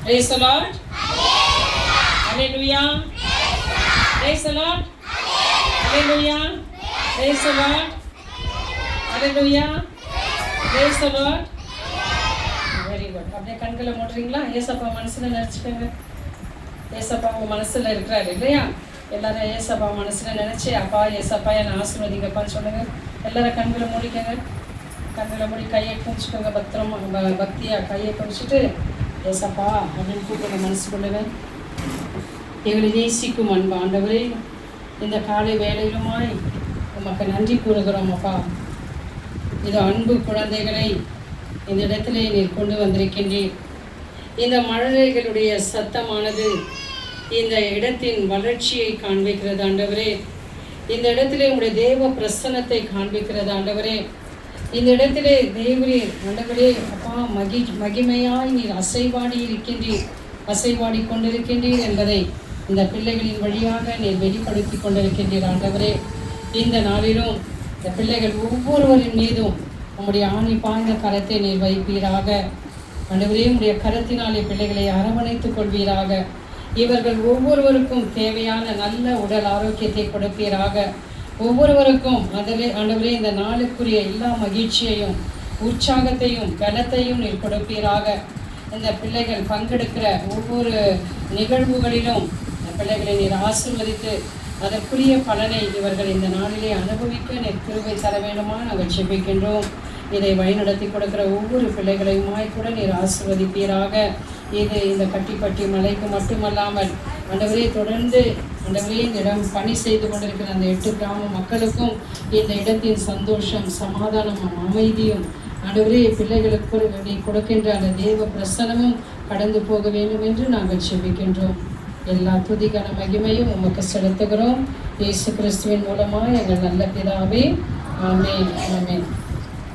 Praise the Lord. Hallelujah. Praise the Lord. Hallelujah. Praise the Lord. Hallelujah. Praise the Lord. Very good. அப்படியே கண்களை மூடுறீங்களா? ஏசப்பா மனசுல நினைச்சுக்கோங்க. ஏசப்பா உங்க மனசுல இருக்கிறாரு இல்லையா? எல்லாரும் ஏசப்பா மனசுல நினைச்சு அப்பா ஏசப்பா என்னை ஆசீர்வதிங்கப்பான்னு சொல்லுங்க. எல்லாரும் கண்களை மூடிக்கங்க. கண்களை மூடி கையை குடிச்சுக்கோங்க. பத்திரமா பக்தியா கையை குடிச்சிட்டு ஏசப்பா அப்படின்னு கூப்பிடுங்க. மனசுக்குள்ளவே எங்களை நேசிக்கும் அன்பு ஆண்டவரே, இந்த காலை வேலையிலுமாய் உமக்கு நன்றி கூறுகிறோம் அப்பா. இது அன்பு குழந்தைகளை இந்த இடத்திலே நீர் கொண்டு வந்திருக்கின்றீர். இந்த மழலைகளுடைய சத்தமானது இந்த இடத்தின் வளர்ச்சியை காண்பிக்கிறது ஆண்டவரே. இந்த இடத்திலே உங்களுடைய தேவ பிரசன்னத்தை காண்பிக்கிறது ஆண்டவரே. இந்த இடத்திலே தேவரே ஆண்டவரே அப்பா மகிமையாய் நீர் அசைவாடி இருக்கின்றீர், அசைவாடி கொண்டிருக்கின்றீர் என்பதை இந்த பிள்ளைகளின் வழியாக நீர் வெளிப்படுத்தி கொண்டிருக்கின்றீர் ஆண்டவரே. இந்த நாளிலும் இந்த பிள்ளைகள் ஒவ்வொருவரின் மீதும் உம்முடைய ஆணி பாய்ந்த கரத்தை நீர் வைப்பீராக ஆண்டவரே. உடைய கரத்தினாலே பிள்ளைகளை அரவணைத்துக் கொள்வீராக. இவர்கள் ஒவ்வொருவருக்கும் தேவையான நல்ல உடல் ஆரோக்கியத்தை கொடுப்பீராக. ஒவ்வொருவருக்கும் அதிலே ஆண்டவரே இந்த நாளுக்குரிய எல்லா மகிழ்ச்சியையும் உற்சாகத்தையும் கனத்தையும் நீர் கொடுப்பீராக. இந்த பிள்ளைகள் பங்கெடுக்கிற ஒவ்வொரு நிகழ்வுகளிலும் இந்த பிள்ளைகளை நீர் ஆசீர்வதித்து அதற்குரிய பலனை இவர்கள் இந்த நாளிலே அனுபவிக்க நீர் கிருபை தர வேண்டுமா நாங்கள் ஜெபிக்கின்றோம். இதை வழிநடத்தி கொடுக்கிற ஒவ்வொரு பிள்ளைகளையுமாய் கூட நீர் ஆசீர்வதிப்பீராக. இது இந்த கட்டிப்பட்டி மலைக்கு மட்டுமல்லாமல் ஆண்டவரே தொடர்ந்து ஆண்டவரே இந்த இடம் பணி செய்து கொண்டிருக்கிற அந்த 8 கிராம மக்களுக்கும் இந்த இடத்தின் சந்தோஷம் சமாதானமும் அமைதியும் ஆண்டவரே பிள்ளைகளுக்கு நீ கொடுக்கின்ற அந்த தேவ பிரசனமும் கடந்து போக வேண்டும் என்று நாங்கள் செபிக்கின்றோம். எல்லா துதிக்கான மகிமையும் உமக்கு செலுத்துகிறோம். இயேசு கிறிஸ்துவின் மூலமாக எங்கள் நல்ல பிதாவே. ஆமென். ஆமென்.